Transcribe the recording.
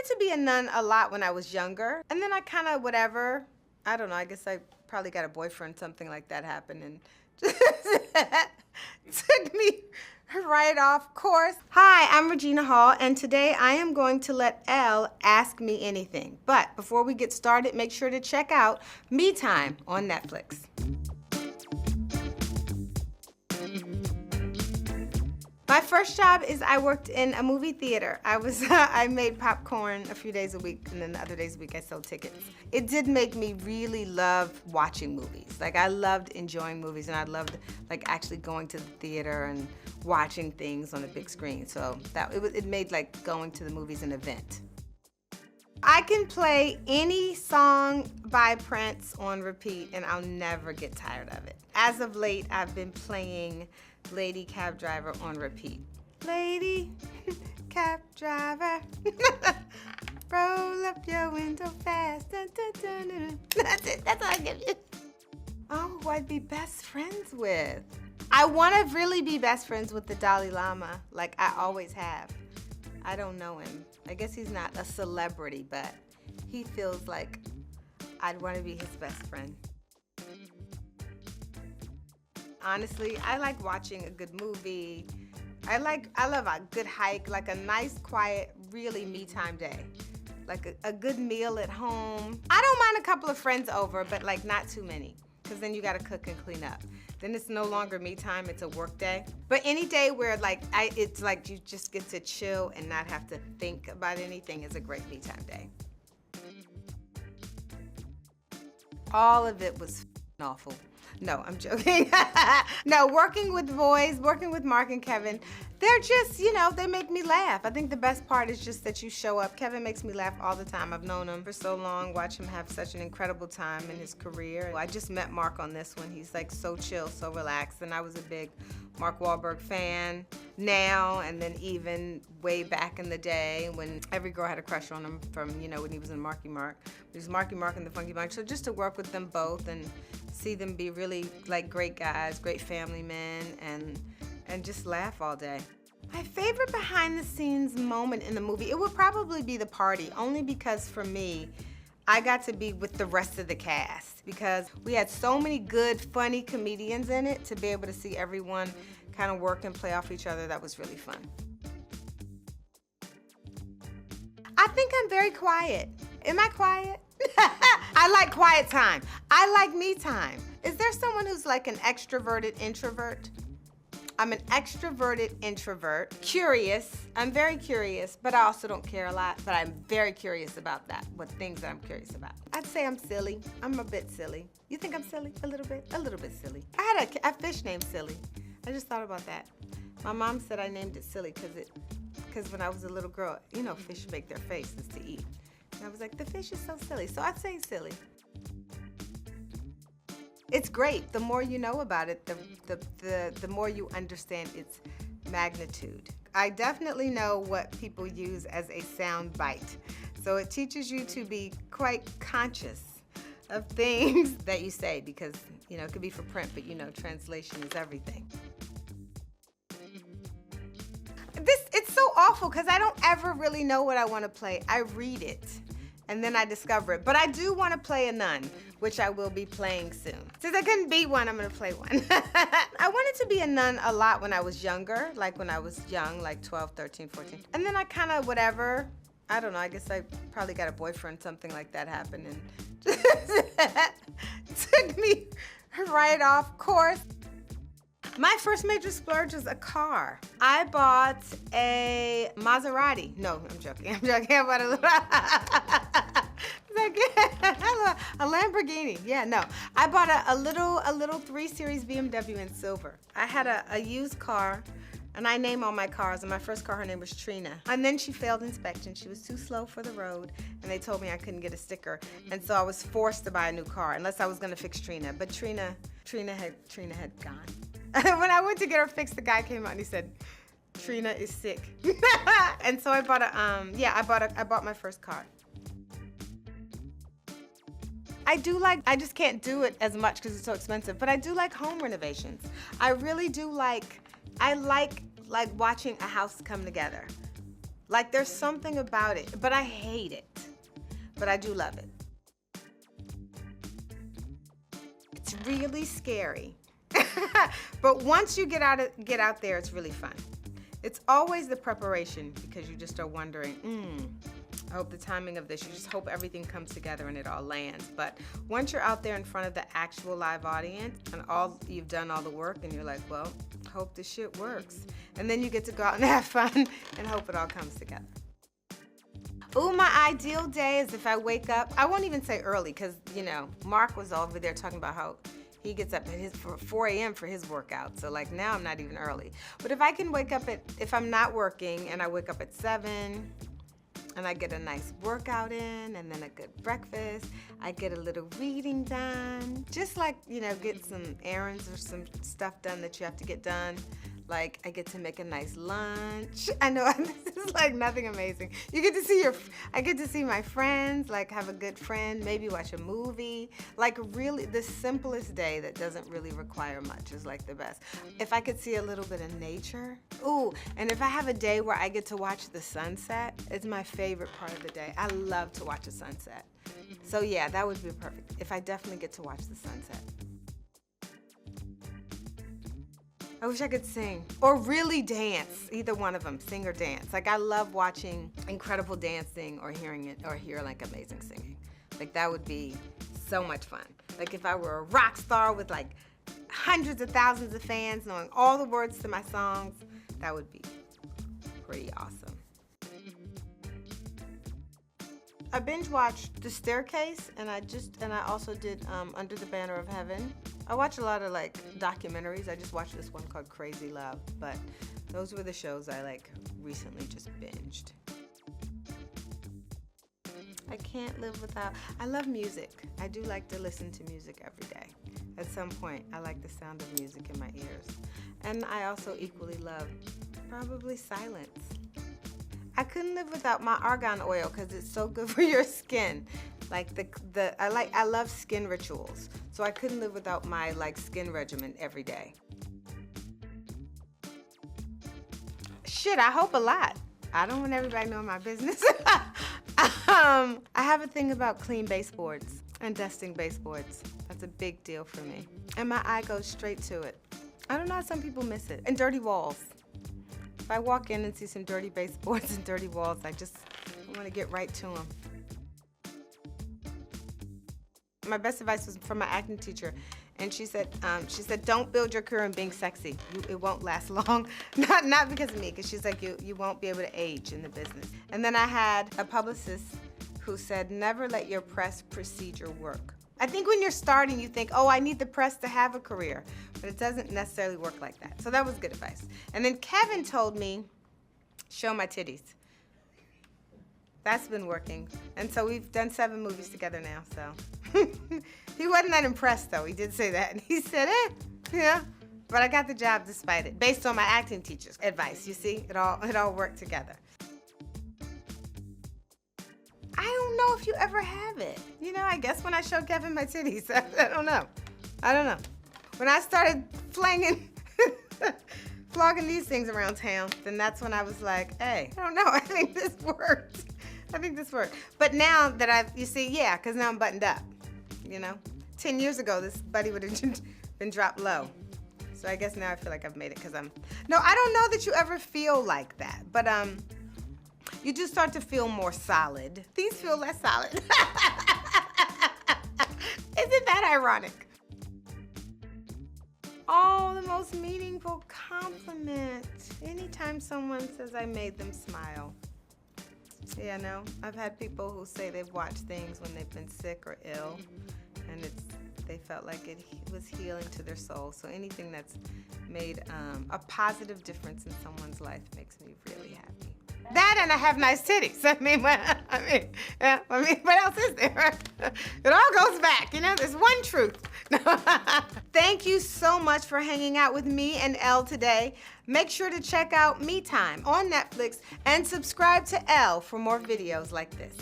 wanted to be a nun a lot when I was younger, and then I kind of whatever. I don't know. I guess I probably got a boyfriend, something like that happened, and just took me right off course. Hi, I'm Regina Hall, and today I am going to let Elle ask me anything. But before we get started, make sure to check out Me Time on Netflix. My first job is I worked in a movie theater. I made popcorn a few days a week, and then the other days a week I sold tickets. It did make me really love watching movies. Like, I loved enjoying movies, and I loved like actually going to the theater and watching things on a big screen. So it made like going to the movies an event. I can play any song by Prince on repeat, and I'll never get tired of it. As of late, I've been playing Lady Cab Driver on repeat. Lady Cab Driver, roll up your window fast. Dun, dun, dun, dun, dun. That's it, that's all I give you. Oh, who I'd be best friends with. I want to really be best friends with the Dalai Lama, like I always have. I don't know him. I guess he's not a celebrity, but he feels like I'd want to be his best friend. Honestly, I like watching a good movie. I love a good hike, like a nice, quiet, really me time day. Like a good meal at home. I don't mind a couple of friends over, but like not too many, because then you gotta cook and clean up. Then it's no longer me time, it's a work day. But any day where it's like you just get to chill and not have to think about anything is a great me time day. All of it was awful. No, I'm joking. No, working with boys, working with Mark and Kevin, they're just, they make me laugh. I think the best part is just that you show up. Kevin makes me laugh all the time. I've known him for so long, watch him have such an incredible time in his career. I just met Mark on this one. He's like so chill, so relaxed, and I was a big Mark Wahlberg fan now, and then even way back in the day when every girl had a crush on him from, when he was in Marky Mark. He was Marky Mark and the Funky Bunch. So just to work with them both and see them be really like great guys, great family men, and just laugh all day. My favorite behind the scenes moment in the movie, it would probably be the party, only because for me, I got to be with the rest of the cast because we had so many good, funny comedians in it. To be able to see everyone kind of work and play off each other, that was really fun. I think I'm very quiet. Am I quiet? I like quiet time. I like me time. Is there someone who's like an extroverted introvert? I'm an extroverted introvert, curious. I'm very curious, but I also don't care a lot, but I'm very curious about what things that I'm curious about. I'd say I'm silly. I'm a bit silly. You think I'm silly? A little bit? A little bit silly. I had a fish named Silly. I just thought about that. My mom said I named it Silly because when I was a little girl, fish make their faces to eat. And I was like, the fish is so silly. So I'd say silly. It's great. The more you know about it, the more you understand its magnitude. I definitely know what people use as a sound bite. So it teaches you to be quite conscious of things that you say because, it could be for print, but translation is everything. It's so awful because I don't ever really know what I want to play. I read it and then I discover it. But I do want to play a nun, which I will be playing soon. Since I couldn't be one, I'm gonna play one. I wanted to be a nun a lot when I was younger, like when I was young, like 12, 13, 14. And then I kind of whatever, I don't know, I guess I probably got a boyfriend, something like that happened, and just took me right off course. My first major splurge was a car. I bought a Maserati. No, I'm joking. I bought a Lamborghini. Yeah, no. I bought a little 3 Series BMW in silver. I had a used car, and I name all my cars, and my first car, her name was Trina. And then she failed inspection. She was too slow for the road, and they told me I couldn't get a sticker. And so I was forced to buy a new car, unless I was gonna fix Trina. But Trina had gone. When I went to get her fixed, the guy came out and he said, Trina is sick. And so I bought I bought my first car. I just can't do it as much because it's so expensive, but I do like home renovations. I really do I like watching a house come together. Like there's something about it, but I hate it. But I do love it. It's really scary. But once you get out there, it's really fun. It's always the preparation because you just are wondering, I hope the timing of this, you just hope everything comes together and it all lands. But once you're out there in front of the actual live audience and you've done all the work and you're like, well, hope this shit works. And then you get to go out and have fun and hope it all comes together. Ooh, my ideal day is if I wake up, I won't even say early because, you know, Mark was over there talking about how he gets up at for 4 a.m. for his workout. So like now I'm not even early. But if I can wake up if I'm not working and I wake up at 7 and I get a nice workout in and then a good breakfast, I get a little reading done. Just like, you know, get some errands or some stuff done that you have to get done. Like I get to make a nice lunch. I know this is like nothing amazing. You get to see I get to see my friends, like have a good friend, maybe watch a movie. Like really the simplest day that doesn't really require much is like the best. If I could see a little bit of nature. Ooh, and if I have a day where I get to watch the sunset, it's my favorite part of the day. I love to watch a sunset. So yeah, that would be perfect. If I definitely get to watch the sunset. I wish I could sing or really dance, either one of them, sing or dance. Like I love watching incredible dancing or hear like amazing singing. Like that would be so much fun. Like if I were a rock star with like hundreds of thousands of fans knowing all the words to my songs, that would be pretty awesome. I binge watched The Staircase and I also did Under the Banner of Heaven. I watch a lot of like documentaries. I just watched this one called Crazy Love, but those were the shows I like recently just binged. I can't live without, I love music. I do like to listen to music every day. At some point, I like the sound of music in my ears. And I also equally love probably silence. I couldn't live without my argan oil because it's so good for your skin. Like I love skin rituals. So I couldn't live without my like skin regimen every day. Shit, I hope a lot. I don't want everybody knowing my business. I have a thing about clean baseboards and dusting baseboards. That's a big deal for me. And my eye goes straight to it. I don't know how some people miss it. And dirty walls. If I walk in and see some dirty baseboards and dirty walls, I want to get right to them. My best advice was from my acting teacher, and she said, don't build your career in being sexy. It won't last long. Not because of me, because she's like, you won't be able to age in the business. And then I had a publicist who said, never let your press precede your work. I think when you're starting, you think, oh, I need the press to have a career, but it doesn't necessarily work like that. So that was good advice. And then Kevin told me, show my titties. That's been working. And so we've done 7 movies together now, so. He wasn't that impressed though, he did say that. And he said, yeah, but I got the job despite it, based on my acting teacher's advice. You see, it all worked together. I don't know if you ever have it. You know, I guess when I showed Kevin my titties, I don't know. When I started flogging these things around town, then that's when I was like, hey, I don't know, I think this worked. But now that you see, yeah, because now I'm buttoned up, you know? 10 years ago, this buddy would have been dropped low. So I guess now I feel like I've made it because no, I don't know that you ever feel like that, but you do start to feel more solid. These feel less solid. Isn't that ironic? Oh, the most meaningful compliment. Anytime someone says I made them smile. Yeah, no, I've had people who say they've watched things when they've been sick or ill, and they felt like it was healing to their soul. So anything that's made a positive difference in someone's life makes me really happy. That and I have nice titties. I mean, what else is there? It all goes back, you know, there's one truth. Thank you so much for hanging out with me and Elle today. Make sure to check out Me Time on Netflix and subscribe to Elle for more videos like this.